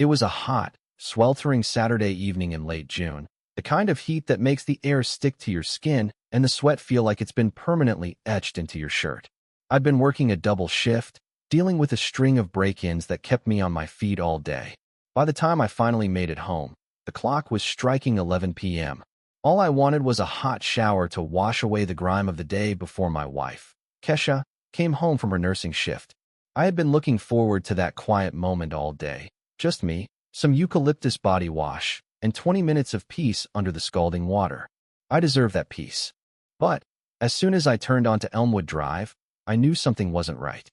It was a hot, sweltering Saturday evening in late June, the kind of heat that makes the air stick to your skin and the sweat feel like it's been permanently etched into your shirt. I'd been working a double shift, dealing with a string of break-ins that kept me on my feet all day. By the time I finally made it home, the clock was striking 11 p.m. All I wanted was a hot shower to wash away the grime of the day before my wife, Kesha, came home from her nursing shift. I had been looking forward to that quiet moment all day. Just me, some eucalyptus body wash, and 20 minutes of peace under the scalding water. I deserved that peace. But as soon as I turned onto Elmwood Drive, I knew something wasn't right.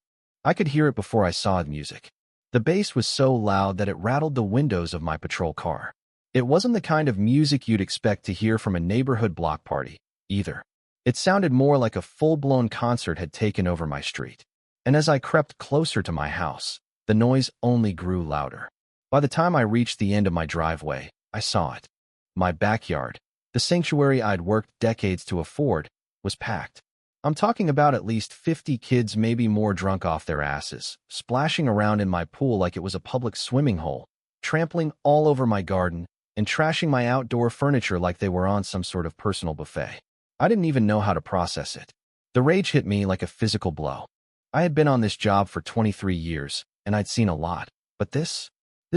I could hear it before I saw the music. The bass was so loud that it rattled the windows of my patrol car. It wasn't the kind of music you'd expect to hear from a neighborhood block party, either. It sounded more like a full-blown concert had taken over my street. And as I crept closer to my house, the noise only grew louder. By the time I reached the end of my driveway, I saw it. My backyard, the sanctuary I'd worked decades to afford, was packed. I'm talking about at least 50 kids, maybe more, drunk off their asses, splashing around in my pool like it was a public swimming hole, trampling all over my garden, and trashing my outdoor furniture like they were on some sort of personal buffet. I didn't even know how to process it. The rage hit me like a physical blow. I had been on this job for 23 years, and I'd seen a lot. But this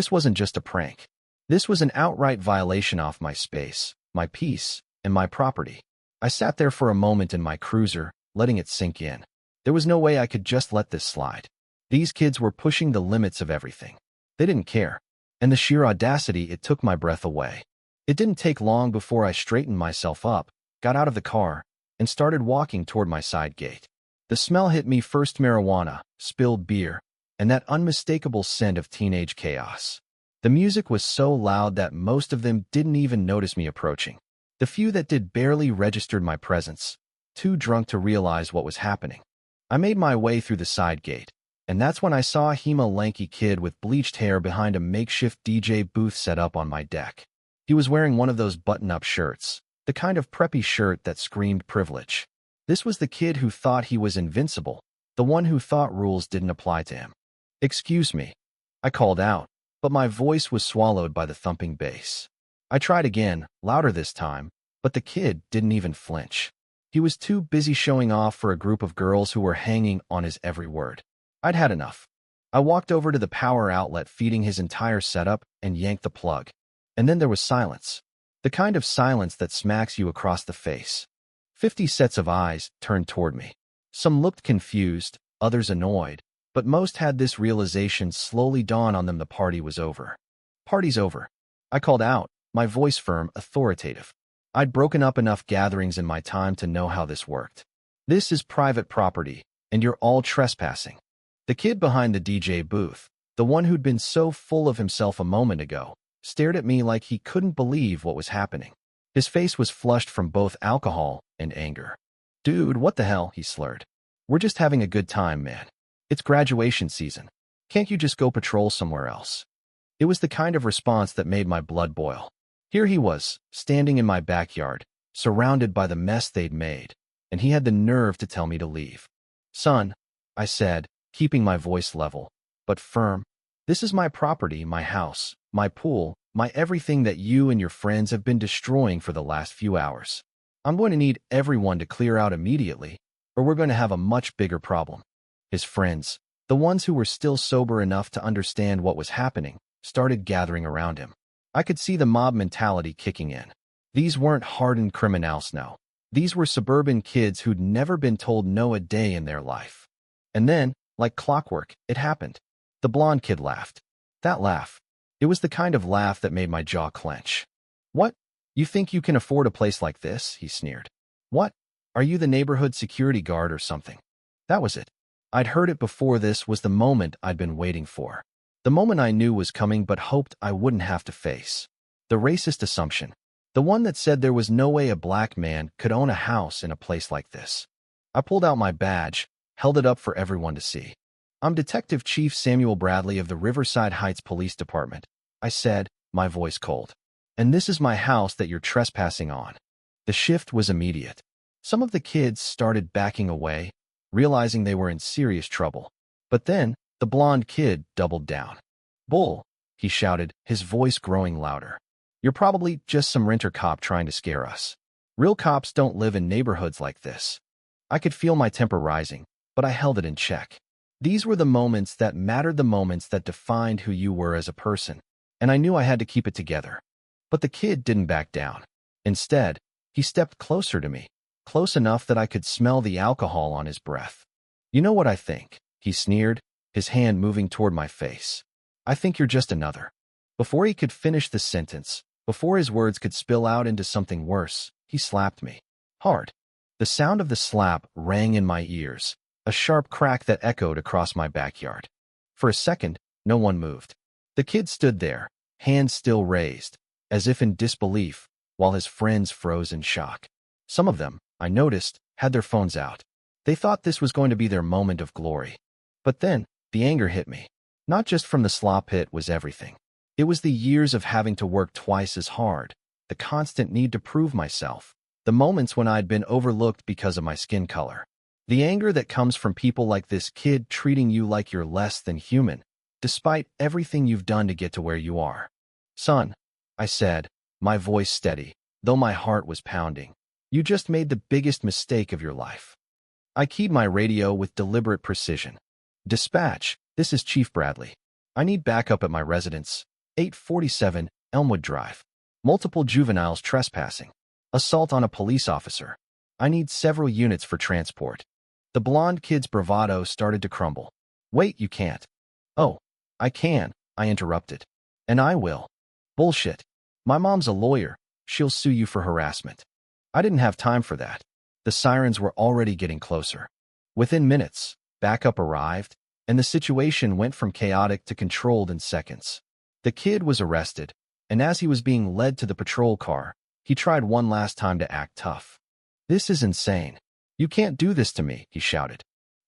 wasn't just a prank. This was an outright violation of my space, my peace, and my property. I sat there for a moment in my cruiser, letting it sink in. There was no way I could just let this slide. These kids were pushing the limits of everything. They didn't care. And the sheer audacity, it took my breath away. It didn't take long before I straightened myself up, got out of the car, and started walking toward my side gate. The smell hit me first: marijuana, spilled beer, and that unmistakable scent of teenage chaos. The music was so loud that most of them didn't even notice me approaching. The few that did barely registered my presence, too drunk to realize what was happening. I made my way through the side gate, and that's when I saw a lanky kid with bleached hair behind a makeshift DJ booth set up on my deck. He was wearing one of those button-up shirts, the kind of preppy shirt that screamed privilege. This was the kid who thought he was invincible, the one who thought rules didn't apply to him. "Excuse me," I called out, but my voice was swallowed by the thumping bass. I tried again, louder this time, but the kid didn't even flinch. He was too busy showing off for a group of girls who were hanging on his every word. I'd had enough. I walked over to the power outlet feeding his entire setup and yanked the plug. And then there was silence. The kind of silence that smacks you across the face. 50 sets of eyes turned toward me. Some looked confused, others annoyed, but most had this realization slowly dawn on them: the party was over. "Party's over," I called out, my voice firm, authoritative. I'd broken up enough gatherings in my time to know how this worked. "This is private property, and you're all trespassing." The kid behind the DJ booth, the one who'd been so full of himself a moment ago, stared at me like he couldn't believe what was happening. His face was flushed from both alcohol and anger. "Dude, what the hell?" he slurred. "We're just having a good time, man. It's graduation season. Can't you just go patrol somewhere else?" It was the kind of response that made my blood boil. Here he was, standing in my backyard, surrounded by the mess they'd made, and he had the nerve to tell me to leave. "Son," I said, keeping my voice level, but firm, "this is my property, my house, my pool, my everything that you and your friends have been destroying for the last few hours. I'm going to need everyone to clear out immediately, or we're going to have a much bigger problem." His friends, the ones who were still sober enough to understand what was happening, started gathering around him. I could see the mob mentality kicking in. These weren't hardened criminals, no. These were suburban kids who'd never been told no a day in their life. And then, like clockwork, it happened. The blonde kid laughed. That laugh. It was the kind of laugh that made my jaw clench. "What? You think you can afford a place like this?" he sneered. "What? Are you the neighborhood security guard or something?" That was it. I'd heard it before. This was the moment I'd been waiting for. The moment I knew was coming but hoped I wouldn't have to face. The racist assumption. The one that said there was no way a black man could own a house in a place like this. I pulled out my badge, held it up for everyone to see. "I'm Detective Chief Samuel Bradley of the Riverside Heights Police Department," I said, my voice cold. "And this is my house that you're trespassing on." The shift was immediate. Some of the kids started backing away, realizing they were in serious trouble. But then, the blonde kid doubled down. "Bull. he shouted, his voice growing louder. You're probably just some renter cop trying to scare us. Real cops don't live in neighborhoods like this. I could feel my temper rising, but I held it in check. These were the moments that mattered, the moments that defined who you were as a person, and I knew I had to keep it together. But the kid didn't back down. Instead, he stepped closer to me, close enough that I could smell the alcohol on his breath. You know what I think? He sneered, his hand moving toward my face. I think you're just another. Before he could finish the sentence, before his words could spill out into something worse, he slapped me. Hard. The sound of the slap rang in my ears, a sharp crack that echoed across my backyard. For a second, no one moved. The kid stood there, hands still raised, as if in disbelief, while his friends froze in shock. Some of them, I noticed, had their phones out. They thought this was going to be their moment of glory. But then, the anger hit me. Not just from the slop hit was everything. It was the years of having to work twice as hard, the constant need to prove myself, the moments when I'd been overlooked because of my skin color. The anger that comes from people like this kid treating you like you're less than human, despite everything you've done to get to where you are. Son, I said, my voice steady, though my heart was pounding. You just made the biggest mistake of your life. I keyed my radio with deliberate precision. Dispatch, this is Chief Bradley. I need backup at my residence, 847 Elmwood Drive. Multiple juveniles trespassing. Assault on a police officer. I need several units for transport. The blonde kid's bravado started to crumble. Wait, you can't. Oh, I can, I interrupted. And I will. Bullshit. My mom's a lawyer. She'll sue you for harassment. I didn't have time for that. The sirens were already getting closer. Within minutes, backup arrived, and the situation went from chaotic to controlled in seconds. The kid was arrested, and as he was being led to the patrol car, he tried one last time to act tough. This is insane. You can't do this to me, he shouted.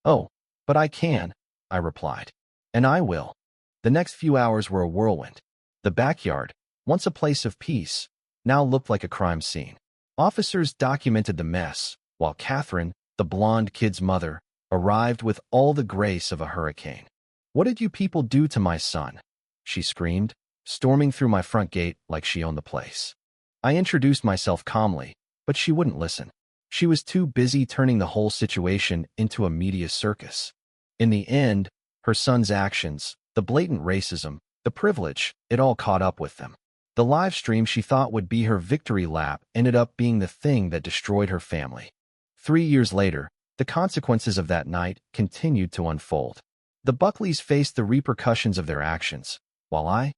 Oh, but I can, I replied. And I will. The next few hours were a whirlwind. The backyard, once a place of peace, now looked like a crime scene. Officers documented the mess, while Catherine, the blonde kid's mother, arrived with all the grace of a hurricane. What did you people do to my son? She screamed, storming through my front gate like she owned the place. I introduced myself calmly, but she wouldn't listen. She was too busy turning the whole situation into a media circus. In the end, her son's actions, the blatant racism, the privilege, it all caught up with them. The live stream she thought would be her victory lap ended up being the thing that destroyed her family. 3 years later, the consequences of that night continued to unfold. The Buckleys faced the repercussions of their actions, while I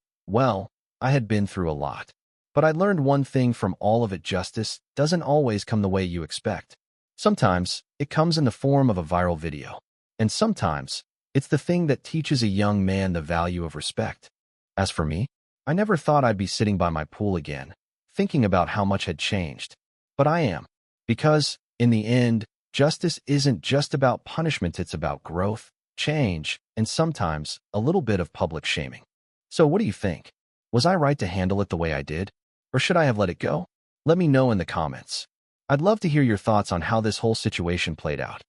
had been through a lot. But I learned one thing from all of it: justice doesn't always come the way you expect. Sometimes, it comes in the form of a viral video. And sometimes, it's the thing that teaches a young man the value of respect. As for me, I never thought I'd be sitting by my pool again, thinking about how much had changed. But I am. Because, in the end, justice isn't just about punishment, it's about growth, change, and sometimes a little bit of public shaming. So what do you think? Was I right to handle it the way I did? Or should I have let it go? Let me know in the comments. I'd love to hear your thoughts on how this whole situation played out.